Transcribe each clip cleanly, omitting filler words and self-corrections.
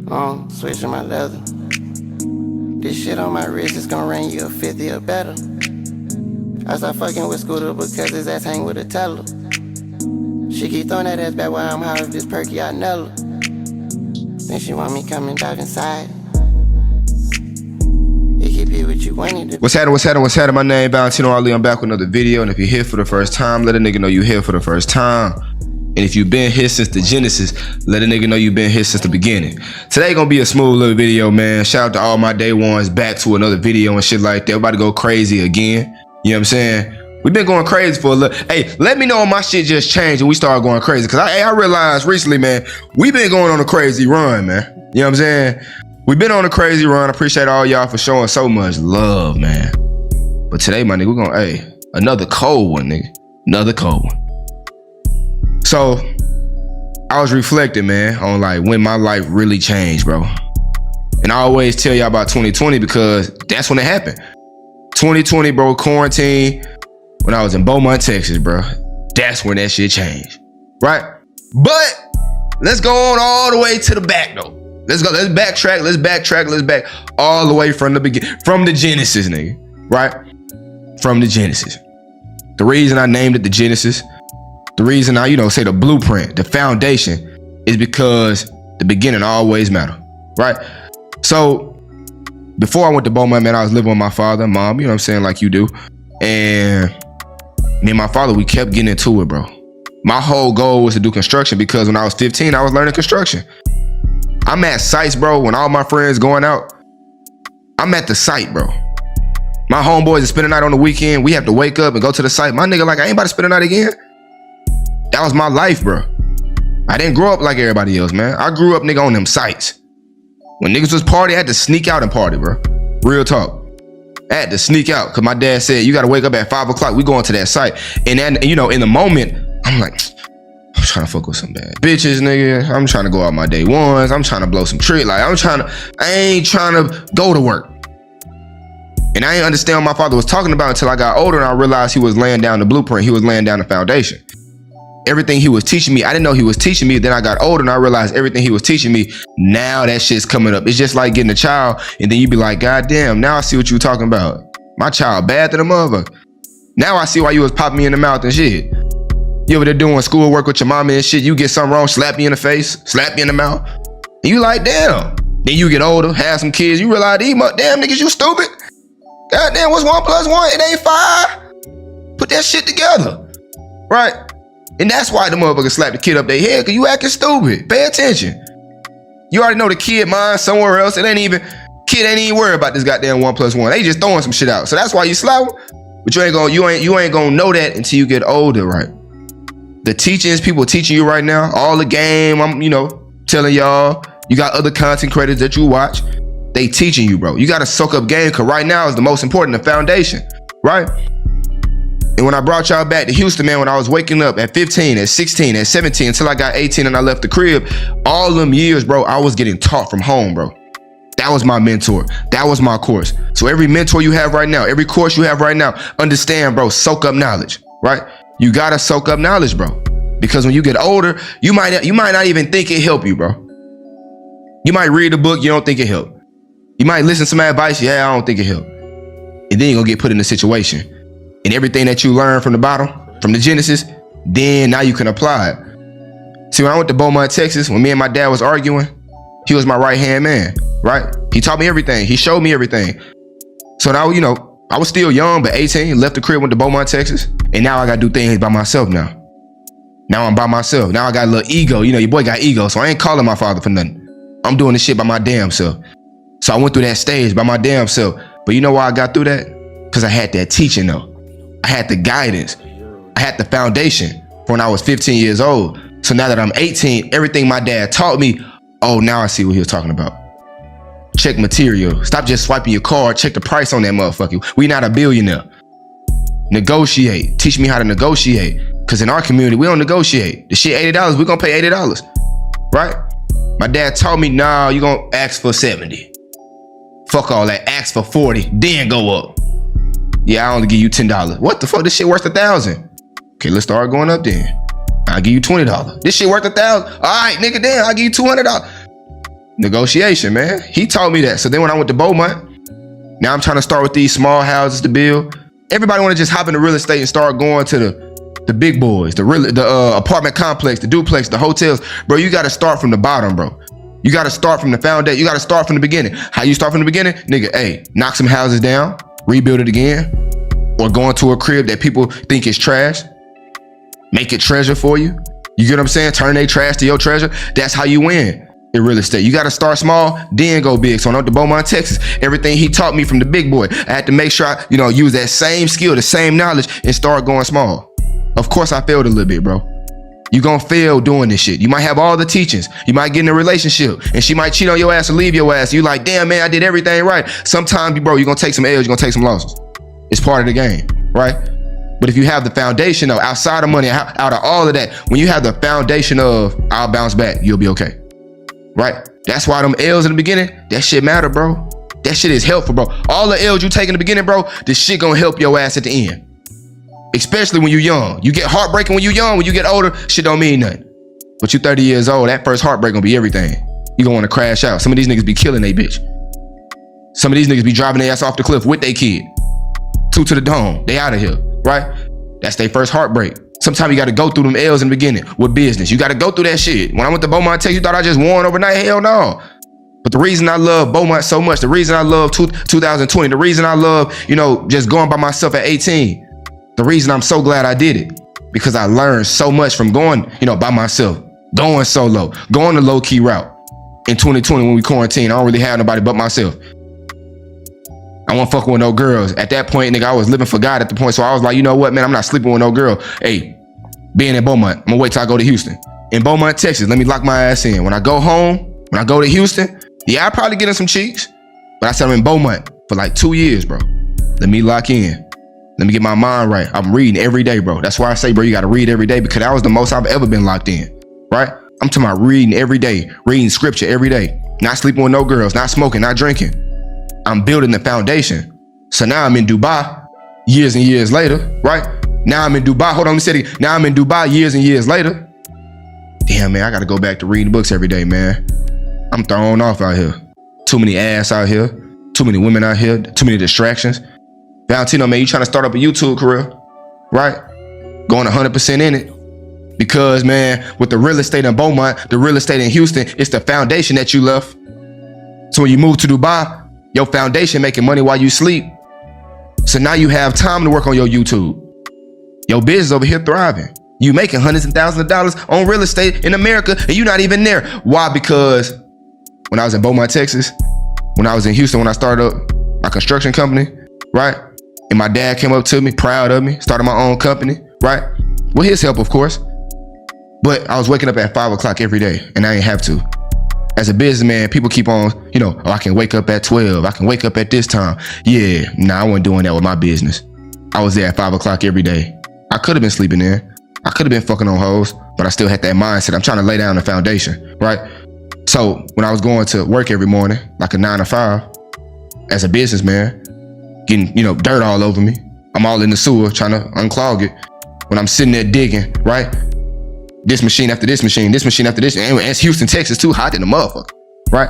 Switching my leather. This shit on my wrist is gonna ring you a 50 or better. I start fucking with Scooter because his ass hang with a teller. She keep throwing that ass back while I'm high with this perky, I know her. Then she want me coming dive inside. You keep it with you when you do. What's happening? My name Valentino Ali. I'm back with another video. And if you're here for the first time, let a nigga know you here for the first time. And if you've been here since the Genesis, let a nigga know you've been here since the beginning. Today gonna be a smooth little video, man. Shout out to all my day ones, back to another video and shit like that. We're about to go crazy again. You know what I'm saying? We've been going crazy for a little. Hey, let me know if my shit just changed and we started going crazy. Cause I realized recently, man, we've been going on a crazy run, man. You know what I'm saying? We've been on a crazy run. I appreciate all y'all for showing so much love, man. But today, my nigga, we're gonna, another cold one, nigga. Another cold one. So, I was reflecting, man, on like when my life really changed, bro. And I always tell y'all about 2020 because that's when it happened. 2020, bro, quarantine, when I was in Beaumont, Texas, bro. That's when that shit changed, right? But let's go on all the way to the back, though. Let's back all the way from the beginning, from the Genesis, nigga, right? From the Genesis. The reason I named it the Genesis, the reason I, say the blueprint, the foundation, is because the beginning always matter, right? So before I went to Beaumont, man, I was living with my father and mom, you know what I'm saying, like you do. And me and my father, we kept getting into it, bro. My whole goal was to do construction because when I was 15, I was learning construction. I'm at sites, bro, when all my friends going out, I'm at the site, bro. My homeboys are spending the night on the weekend. We have to wake up and go to the site. My nigga, like, I ain't about to spend the night again. That was my life, bro. I didn't grow up like everybody else, man. I grew up, nigga, on them sites. When niggas was party, I had to sneak out and party, bro. Real talk. I had to sneak out because my dad said, you got to wake up at 5 o'clock. We going to that site. And then, in the moment, I'm like, I'm trying to fuck with some bad bitches, nigga. I'm trying to go out my day ones. I'm trying to blow some trick. Like, I ain't trying to go to work. And I didn't understand what my father was talking about until I got older and I realized he was laying down the blueprint. He was laying down the foundation. Everything he was teaching me, I didn't know he was teaching me. Then I got older and I realized everything he was teaching me, now that shit's coming up. It's just like getting a child and then you be like, God damn, now I see what you were talking about. My child bad than a motherfucker. Now I see why you was popping me in the mouth and shit. You over there doing schoolwork with your mama and shit, you get something wrong, slap you in the face, slap you in the mouth. And you like, damn. Then you get older, have some kids, you realize, damn niggas, you stupid. God damn, what's 1 + 1? It ain't 5. Put that shit together, right? And that's why the motherfucker slap the kid up their head, because you acting stupid. Pay attention. You already know the kid mind somewhere else. Kid ain't even worried about this goddamn 1 + 1. They just throwing some shit out. So that's why you slap them. But you ain't gonna know that until you get older, right? The teachings, people teaching you right now, all the game, I'm, telling y'all, you got other content creators that you watch. They teaching you, bro. You gotta soak up game, because right now is the most important, the foundation, right? And when I brought y'all back to Houston, man, when I was waking up at 15, at 16, at 17, until I got 18 and I left the crib, all them years, bro, I was getting taught from home, bro. That was my mentor. That was my course. So every mentor you have right now, every course you have right now, understand, bro, soak up knowledge, right? You gotta soak up knowledge, bro. Because when you get older, you might not even think it help you, bro. You might read a book, you don't think it help. You might listen to some advice, yeah, I don't think it help. And then you're gonna get put in a situation. And everything that you learn from the bottom, from the Genesis, then now you can apply it. See, when I went to Beaumont, Texas, when me and my dad was arguing, he was my right-hand man, right? He taught me everything. He showed me everything. So now, I was still young, but 18, left the crib, went to Beaumont, Texas. And now I got to do things by myself now. Now I'm by myself. Now I got a little ego. Your boy got ego, so I ain't calling my father for nothing. I'm doing this shit by my damn self. So I went through that stage by my damn self. But you know why I got through that? Because I had that teaching, though. I had the guidance. I had the foundation from when I was 15 years old. So now that I'm 18, everything my dad taught me, oh, now I see what he was talking about. Check material. Stop just swiping your card. Check the price on that motherfucker. We not a billionaire. Negotiate. Teach me how to negotiate. Because in our community, we don't negotiate. The shit $80, we're going to pay $80. Right? My dad taught me, nah, you going to ask for 70. Fuck all that. Ask for 40. Then go up. Yeah, I only give you $10. What the fuck? This shit worth $1,000. Okay, let's start going up then. I'll give you $20. This shit worth $1,000. All right, nigga, damn, I'll give you $200. Negotiation, man. He taught me that. So then when I went to Beaumont, now I'm trying to start with these small houses to build. Everybody want to just hop into real estate and start going to the big boys, the apartment complex, the duplex, the hotels. Bro, you got to start from the bottom, bro. You got to start from the foundation. You got to start from the beginning. How you start from the beginning? Nigga, hey, knock some houses down, rebuild it again, or go into a crib that people think is trash, make it treasure for you. You get what I'm saying? Turn their trash to your treasure. That's how you win in real estate. You got to start small, then go big. So when I went to Beaumont, Texas, everything he taught me from the big boy, I had to make sure I, use that same skill, the same knowledge, and start going small. Of course, I failed a little bit, bro. You gonna fail doing this shit. You might have all the teachings. You might get in a relationship and she might cheat on your ass or leave your ass. You like, damn, man, I did everything right. Sometimes, bro, you're gonna take some L's, you're gonna take some losses. It's part of the game, right? But if you have the foundation of outside of money, out of all of that, when you have the foundation of I'll bounce back, you'll be okay, right? That's why them L's in the beginning, that shit matter, bro. That shit is helpful, bro. All the L's you take in the beginning, bro, this shit gonna help your ass at the end. Especially when you're young. You get heartbreaking when you're young. When you get older, shit don't mean nothing. But you 30 years old, that first heartbreak gonna be everything. You gonna wanna crash out. Some of these niggas be killing they bitch. Some of these niggas be driving their ass off the cliff with their kid. 2 to the dome. They out of here, right? That's their first heartbreak. Sometimes you gotta go through them L's in the beginning with business. You gotta go through that shit. When I went to Beaumont, Texas, you thought I just won overnight? Hell no. But the reason I love Beaumont so much, the reason I love 2020, the reason I love, just going by myself at 18, the reason I'm so glad I did it, because I learned so much from going, by myself, going solo, going the low key route. In 2020 when we quarantined, I don't really have nobody but myself. I wasn't fucking with no girls. At that point, nigga, I was living for God at the point. So I was like, you know what, man, I'm not sleeping with no girl. Hey, being in Beaumont, I'm gonna wait till I go to Houston. In Beaumont, Texas, let me lock my ass in. When I go home, when I go to Houston, yeah, I probably get in some cheeks. But I said I'm in Beaumont for like 2 years, bro. Let me lock in. Let me get my mind right. I'm reading every day, bro. That's why I say, bro, you got to read every day, because that was the most I've ever been locked in, right? I'm talking about reading every day, reading scripture every day, not sleeping with no girls, not smoking, not drinking. I'm building the foundation. So now I'm in Dubai years and years later, right? Now I'm in Dubai. Hold on, let me say it again. Now I'm in Dubai years and years later. Damn, man, I got to go back to reading books every day, man. I'm thrown off out here. Too many ass out here. Too many women out here. Too many distractions. Valentino, man, you trying to start up a YouTube career, right? Going 100% in it. Because, man, with the real estate in Beaumont, the real estate in Houston, it's the foundation that you left. So when you move to Dubai, your foundation making money while you sleep. So now you have time to work on your YouTube. Your business over here thriving. You making hundreds and thousands of dollars on real estate in America, and you're not even there. Why? Because when I was in Beaumont, Texas, when I was in Houston, when I started up my construction company, right? And my dad came up to me, proud of me, started my own company, right? With his help, of course. But I was waking up at 5 o'clock every day, and I ain't have to. As a businessman, people keep on, I can wake up at 12. I can wake up at this time. Yeah, I wasn't doing that with my business. I was there at 5 o'clock every day. I could have been sleeping in. I could have been fucking on hoes, but I still had that mindset. I'm trying to lay down the foundation, right? So when I was going to work every morning, like a 9 to 5, as a businessman, getting, dirt all over me. I'm all in the sewer trying to unclog it. When I'm sitting there digging, right? This machine after this machine, this machine after this. And it's Houston, Texas, too hot in the motherfucker, right?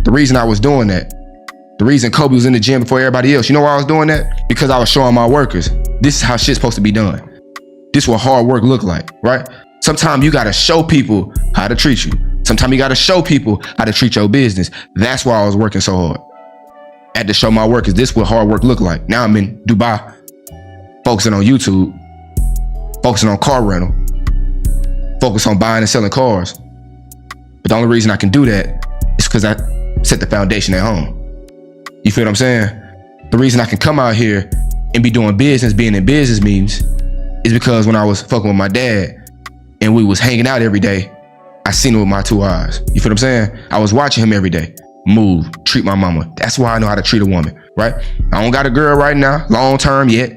The reason I was doing that, the reason Kobe was in the gym before everybody else, you know why I was doing that? Because I was showing my workers, this is how shit's supposed to be done. This is what hard work look like, right? Sometimes you gotta show people how to treat you. Sometimes you gotta show people how to treat your business. That's why I was working so hard. I had to show my workers this is what hard work look like. Now I'm in Dubai, focusing on YouTube, focusing on car rental, focus on buying and selling cars. But the only reason I can do that is because I set the foundation at home. You feel what I'm saying? The reason I can come out here and be doing business, being in business meetings, is because when I was fucking with my dad and we was hanging out every day, I seen it with my 2 eyes. You feel what I'm saying? I was watching him every day. Move, treat my mama. That's why I know how to treat a woman, right? I don't got a girl right now, long term yet,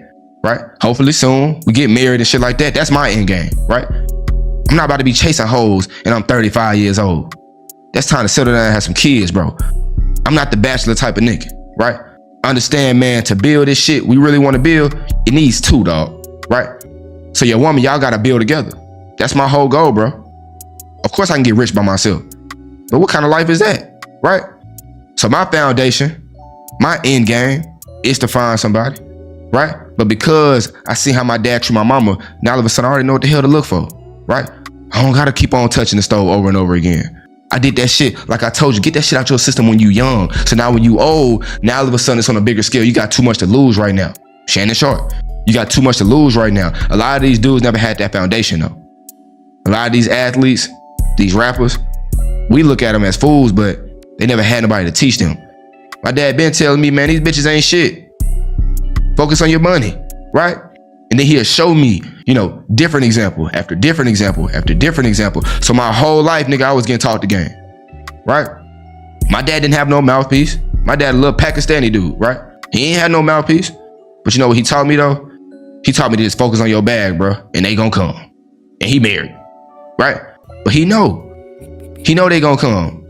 right? Hopefully soon we get married and shit like that. That's my end game, right? I'm not about to be chasing hoes and I'm 35 years old. That's time to settle down and have some kids, bro. I'm not the bachelor type of nigga, right? Understand, man, to build this shit we really want to build, it needs 2, dog, right? So your woman, y'all gotta build together. That's my whole goal, bro. Of course I can get rich by myself, but what kind of life is that? right? So my foundation, my end game is to find somebody, right? But because I see how my dad treat my mama, now all of a sudden I already know what the hell to look for, right? I don't gotta keep on touching the stove over and over again. I did that shit, like I told you, get that shit out your system when you young. So now when you old, now all of a sudden it's on a bigger scale. You got too much to lose right now. Shannon Sharp, you got too much to lose right now. A lot of these dudes never had that foundation though. A lot of these athletes, these rappers, we look at them as fools, but they never had nobody to teach them. My dad been telling me, man, these bitches ain't shit. Focus on your money, right? And then he'll show me, different example after different example after different example. So my whole life, nigga, I was getting taught the game, right? My dad didn't have no mouthpiece. My dad a little Pakistani dude, right? He ain't had no mouthpiece. But you know what he taught me though? He taught me to just focus on your bag, bro, and they gonna come. And he married, right? But he know they gonna come.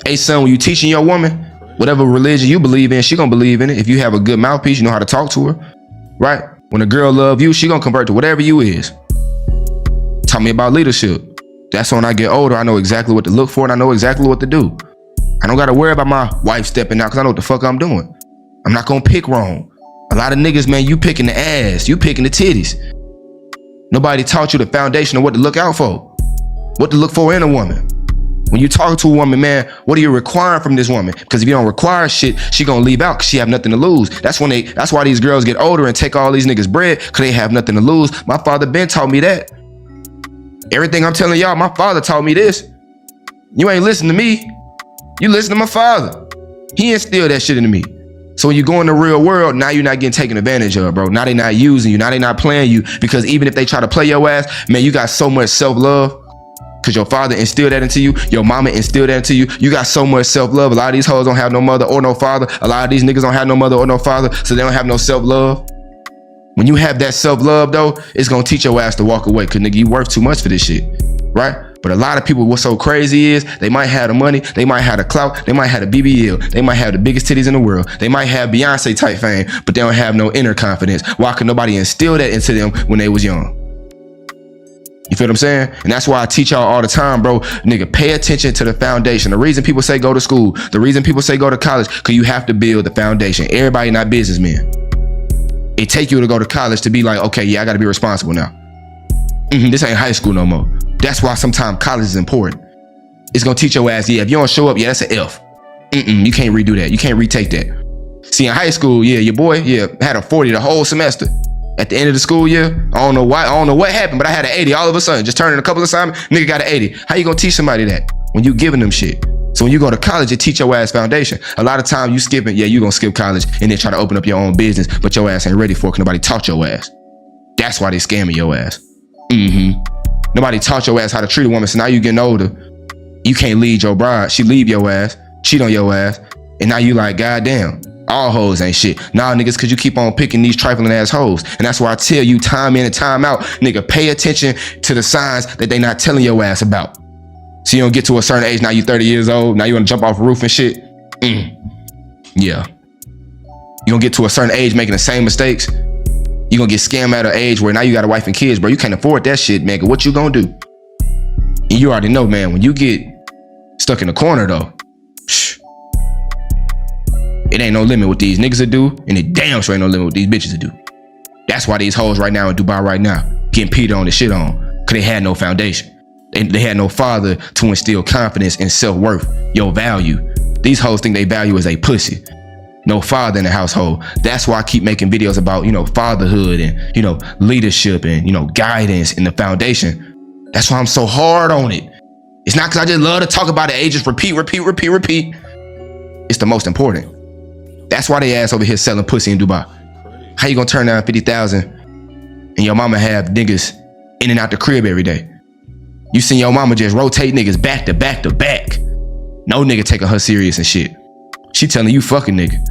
Hey son, when you teaching your woman, whatever religion you believe in, she gonna believe in it. If you have a good mouthpiece, you know how to talk to her, right? When a girl love you, she gonna convert to whatever you is. Taught me about leadership. That's when I get older, I know exactly what to look for and I know exactly what to do. I don't gotta worry about my wife stepping out because I know what the fuck I'm doing. I'm not gonna pick wrong. A lot of niggas, man, you picking the ass, you picking the titties. Nobody taught you the foundation of what to look out for, what to look for in a woman. When you talk to a woman, man, what are you requiring from this woman? Because if you don't require shit, she gonna leave out because she have nothing to lose. That's why these girls get older and take all these niggas bread because they have nothing to lose. My father Ben taught me that. Everything I'm telling y'all, my father taught me this. You ain't listen to me. You listen to my father. He instilled that shit into me. So when you go in the real world, now you're not getting taken advantage of, bro. Now they not using you. Now they not playing you. Because even if they try to play your ass, man, you got so much self-love. Because your father instilled that into you. Your mama instilled that into you. You got so much self-love. A lot of these hoes don't have no mother or no father. A lot of these niggas don't have no mother or no father. So they don't have no self-love. When you have that self-love, though, it's going to teach your ass to walk away. Because, nigga, you worth too much for this shit. Right? But a lot of people, what's so crazy is they might have the money, they might have the clout, they might have the BBL, they might have the biggest titties in the world, they might have Beyonce type fame, but they don't have no inner confidence. Why could nobody instill that into them when they was young? You feel what I'm saying? And that's why I teach y'all all the time, bro. Nigga, pay attention to the foundation. The reason people say go to school, the reason people say go to college, because you have to build the foundation. Everybody not businessmen. It take you to go to college to be like, okay, yeah, I got to be responsible now. This ain't high school no more. That's why sometimes college is important. It's gonna teach your ass, yeah, if you don't show up, yeah, that's an F. You can't redo that. You can't retake that. See, in high school, yeah, your boy, yeah, had a 40 the whole semester. At the end of the school year, I don't know why, I don't know what happened, but I had an 80 all of a sudden. Just turning a couple of assignments, nigga got an 80. How you gonna teach somebody that when you giving them shit? So when you go to college, it teach your ass foundation. A lot of time you skipping, yeah, you gonna skip college and then try to open up your own business, but your ass ain't ready for it because nobody taught your ass. That's why they scamming your ass. Nobody taught your ass how to treat a woman. So now you getting older, you can't lead your bride. She leave your ass, cheat on your ass, and now you like, goddamn, all hoes ain't shit. Nah, niggas, cause you keep on picking these trifling ass hoes. And that's why I tell you time in and time out, nigga, pay attention to the signs that they not telling your ass about. So you don't get to a certain age, now you 30 years old, now you wanna jump off a roof and shit. Yeah. You gonna get to a certain age making the same mistakes. You gonna get scammed at an age where now you got a wife and kids, bro. You can't afford that shit, man. What you gonna do? And you already know, man, when you get stuck in the corner though, it ain't no limit what these niggas will do, and it damn sure ain't no limit what these bitches will do. That's why these hoes right now in Dubai right now getting peed on and shit on, cause they had no foundation. They had no father to instill confidence and self-worth, your value. These hoes think they value is a pussy. No father in the household. That's why I keep making videos about, fatherhood and, leadership and, guidance and the foundation. That's why I'm so hard on it. It's not because I just love to talk about it. Just repeat. It's the most important. That's why they ass over here selling pussy in Dubai. How you gonna turn down 50,000 and your mama have niggas in and out the crib every day? You seen your mama just rotate niggas back to back to back. No nigga taking her serious and shit. She telling you fucking nigga.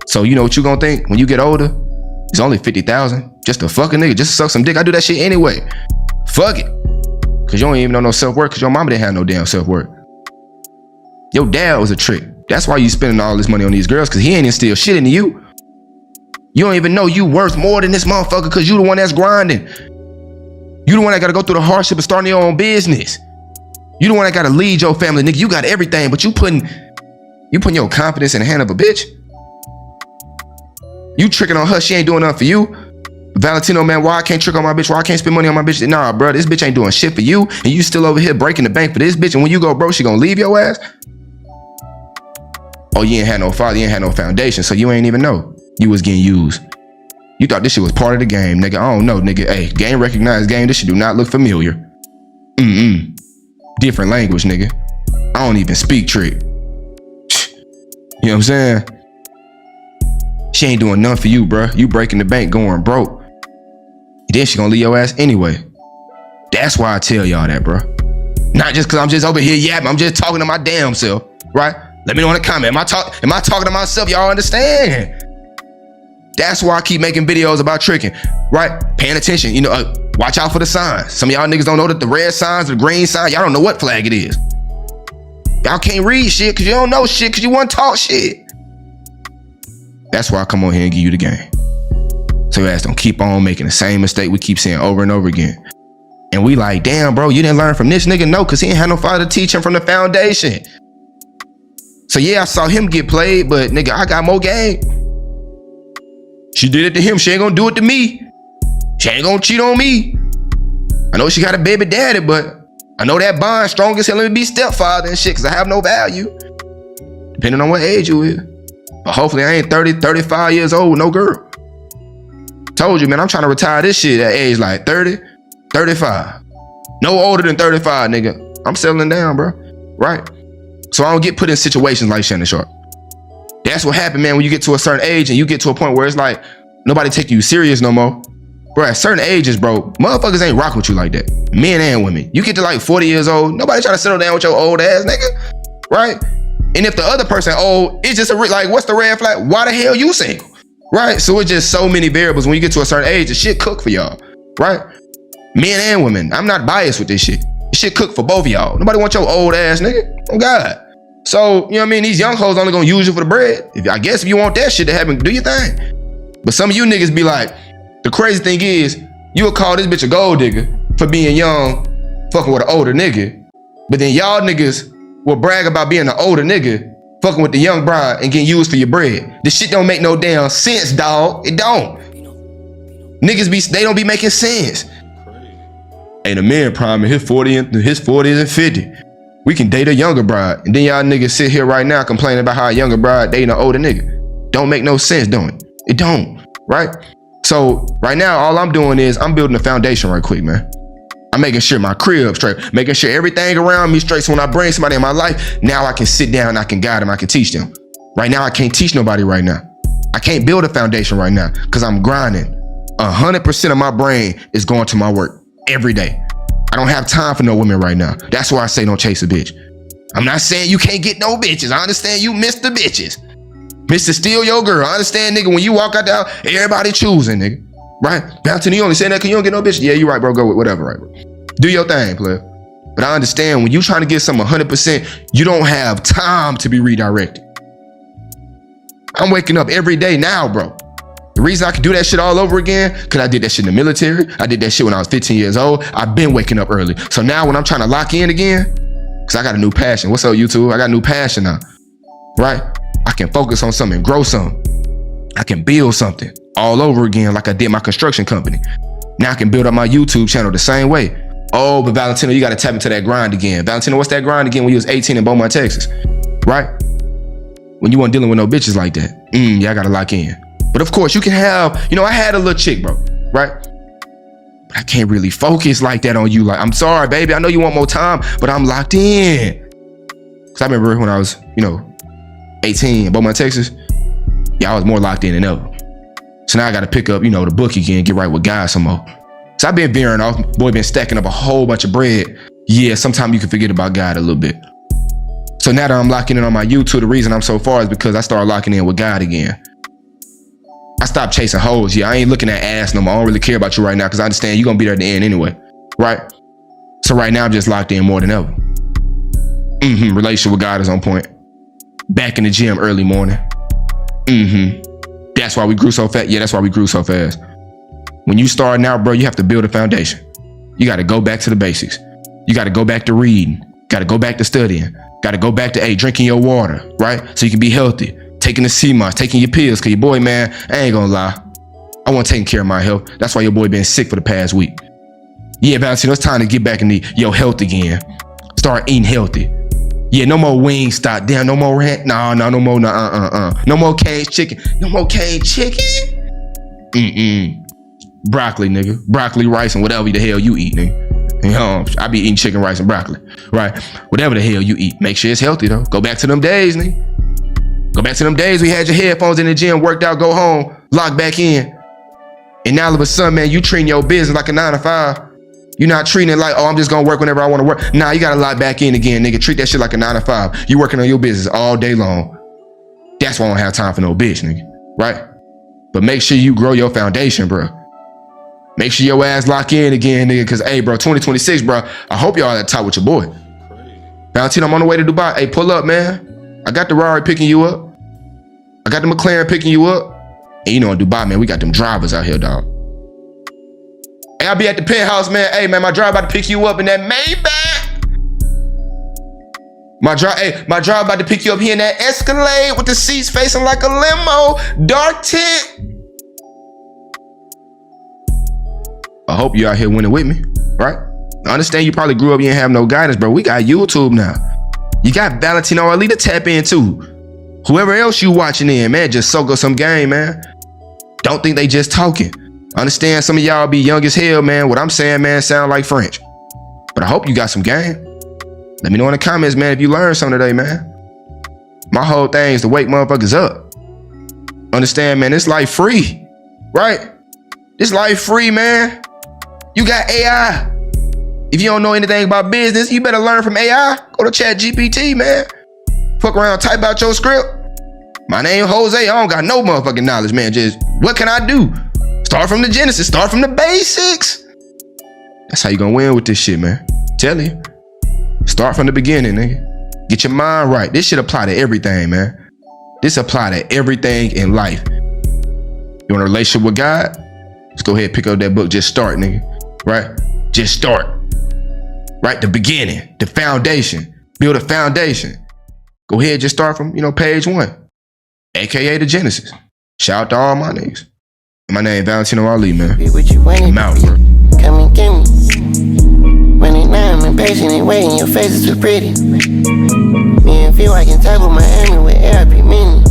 So you know what you gonna think when you get older? It's only 50,000 just to fuck a nigga, just to suck some dick. I do that shit anyway. Fuck it. Cause you don't even know no self-worth, cause your mama didn't have no damn self-worth. Your dad was a trick. That's why you spending all this money on these girls, cause he ain't instilled shit into you. You don't even know you worth more than this motherfucker, cause you the one that's grinding. You the one that gotta go through the hardship of starting your own business. You the one that gotta lead your family, nigga. You got everything, but you You putting your confidence in the hand of a bitch? You tricking on her, she ain't doing nothing for you. Valentino, man, why I can't trick on my bitch? Why I can't spend money on my bitch? Nah, bro, this bitch ain't doing shit for you, and you still over here breaking the bank for this bitch, and when you go broke, she gonna leave your ass? Oh, you ain't had no father, you ain't had no foundation, so you ain't even know you was getting used. You thought this shit was part of the game, nigga. I don't know, nigga. Hey, game recognized game, this shit do not look familiar. Different language, nigga. I don't even speak trick. You know what I'm saying? She ain't doing nothing for you, bro. You breaking the bank, going broke. And then she gonna leave your ass anyway. That's why I tell y'all that, bro. Not just cause I'm just over here yapping. I'm just talking to my damn self, right? Let me know in the comment. Am I talking to myself? Y'all understand? That's why I keep making videos about tricking, right? Paying attention. You know, watch out for the signs. Some of y'all niggas don't know that the red signs, the green sign. Y'all don't know what flag it is. Y'all can't read shit cause you don't know shit cause you want to talk shit. That's why I come on here and give you the game. So your ass don't keep on making the same mistake we keep saying over and over again. And we like, damn, bro, you didn't learn from this nigga? No, cause he ain't had no father to teach him from the foundation. So yeah, I saw him get played, but nigga, I got more game. She did it to him, she ain't gonna do it to me. She ain't gonna cheat on me. I know she got a baby daddy, but I know that bond strong as hell. Let me be stepfather and shit, cause I have no value. Depending on what age you is. But hopefully I ain't 30, 35 years old with no girl. Told you, man, I'm trying to retire this shit at age like 30, 35. No older than 35, nigga. I'm settling down, bro. Right? So I don't get put in situations like Shannon Sharp. That's what happened, man, when you get to a certain age and you get to a point where it's like, nobody take you serious no more. Bro, at certain ages, bro, motherfuckers ain't rocking with you like that. Men and women. You get to like 40 years old, nobody trying to settle down with your old ass, nigga. Right? And if the other person old, it's just like, what's the red flag? Why the hell you single? Right? So it's just so many variables. When you get to a certain age, the shit cook for y'all. Right? Men and women. I'm not biased with this shit. This shit cook for both of y'all. Nobody want your old ass, nigga. Oh God. So, you know what I mean? These young hoes only gonna use you for the bread. I guess if you want that shit to happen, do your thing. But some of you niggas be like, the crazy thing is, you would call this bitch a gold digger for being young, fucking with an older nigga. But then y'all niggas will brag about being an older nigga, fucking with the young bride and getting used for your bread. This shit don't make no damn sense, dog. It don't. Niggas they don't be making sense. Hey, the man prime in his 40s and 50. We can date a younger bride. And then y'all niggas sit here right now complaining about how a younger bride dating an older nigga. Don't make no sense, don't it? It don't, right? So right now, all I'm doing is I'm building a foundation right quick, man. I'm making sure my crib straight, making sure everything around me straight. So when I bring somebody in my life, now I can sit down, I can guide them, I can teach them. Right now, I can't teach nobody right now. I can't build a foundation right now because I'm grinding. 100% of my brain is going to my work every day. I don't have time for no women right now. That's why I say don't chase a bitch. I'm not saying you can't get no bitches. I understand you miss the bitches. Mr. Steal your girl. I understand, nigga, when you walk out there, everybody choosing, nigga. Right? Valentino, you only saying that because you don't get no bitch. Yeah, you right, bro. Go with whatever, right, bro. Do your thing, player. But I understand when you trying to get something 100%, you don't have time to be redirected. I'm waking up every day now, bro. The reason I can do that shit all over again, because I did that shit in the military. I did that shit when I was 15 years old. I've been waking up early. So now when I'm trying to lock in again, because I got a new passion. What's up, YouTube? I got a new passion now, right? I can focus on something and grow something. I can build something all over again like I did my construction company. Now I can build up my YouTube channel the same way. Oh, but Valentino, you got to tap into that grind again. Valentino, what's that grind again when you was 18 in Beaumont, Texas, right? When you weren't dealing with no bitches like that. Yeah, I got to lock in. But of course, you can have, you know, I had a little chick, bro, right? But I can't really focus like that on you. Like, I'm sorry, baby. I know you want more time, but I'm locked in. Because I remember when I was, 18 in Beaumont, Texas, yeah, I was more locked in than ever. So now I got to pick up, the book again, get right with guys some more. So I've been veering off. Boy, been stacking up a whole bunch of bread. Yeah, sometimes you can forget about God a little bit. So now that I'm locking in on my YouTube, the reason I'm so far is because I started locking in with God again. I stopped chasing hoes. Yeah, I ain't looking at ass no more. I don't really care about you right now because I understand you're going to be there at the end anyway. Right? So right now I'm just locked in more than ever. Relationship with God is on point. Back in the gym early morning. That's why we grew so fast. Yeah, that's why we grew so fast. When you start now, bro, you have to build a foundation. You got to go back to the basics. You got to go back to reading. Gotta go back to studying. Gotta go back to, drinking your water, right? So you can be healthy. Taking the CMOS, taking your pills. Cause your boy, man, I ain't gonna lie. I want taking care of my health. That's why your boy been sick for the past week. Yeah, Valentino, it's time to get back into your health again. Start eating healthy. Yeah, no more wing stop. Damn, no more rant. No more. No more caged chicken. No more caged chicken. Broccoli, nigga. Broccoli, rice, and whatever the hell you eat, nigga. You know, I be eating chicken, rice, and broccoli, right? Whatever the hell you eat, make sure it's healthy though. Go back to them days, nigga. Go back to them days we had your headphones in the gym, worked out, go home, lock back in. And now all of a sudden, man, you treating your business like a 9 to 5. You're not treating it like, oh, I'm just gonna work whenever I want to work. Nah, you gotta lock back in again, nigga. Treat that shit like a 9 to 5. You working on your business all day long. That's why I don't have time for no bitch, nigga, right? But make sure you grow your foundation, bro. Make sure your ass lock in again, nigga, because, hey, bro, 2026, bro, I hope y'all at the top with your boy. Valentino, I'm on the way to Dubai. Hey, pull up, man. I got the Rari picking you up. I got the McLaren picking you up. And you know, in Dubai, man, we got them drivers out here, dog. Hey, I'll be at the penthouse, man. Hey, man, my driver about to pick you up in that Maybach. My driver about to pick you up here in that Escalade with the seats facing like a limo. Dark tint. I hope you out here winning with me, right? I understand you probably grew up, you didn't have no guidance, bro. We got YouTube now. You got Valentino Ali to tap into. Whoever else you watching in, man, just soak up some game, man. Don't think they just talking. I understand some of y'all be young as hell, man. What I'm saying, man, sound like French. But I hope you got some game. Let me know in the comments, man, if you learned something today, man. My whole thing is to wake motherfuckers up. Understand, man, this life free, right? This life free, man. You got AI. If you don't know anything about business, you better learn from AI. Go to ChatGPT, man. Fuck around, type out your script. My name Jose. I don't got no motherfucking knowledge, man. Just what can I do? Start from the genesis. Start from the basics. That's how you gonna win with this shit, man. Tell you. Start from the beginning, nigga. Get your mind right. This shit apply to everything, man. This apply to everything in life. You want a relationship with God? Let's go ahead and pick up that book. Just start, nigga. Right? Just start. Right? The beginning, the foundation. Build a foundation. Go ahead, just start from, page 1. AKA the Genesis. Shout out to all my niggas. My name Valentino Ali, man. Be what you wanted. I'm out, bro. Come and get me. When it now, I'm impatient and waiting. Your face is too pretty. Me and Phil, I can table Miami with ARP mini.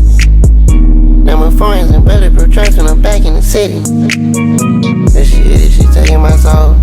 Number 4s and bulletproof trucks when I'm back in the city. This shit taking my soul.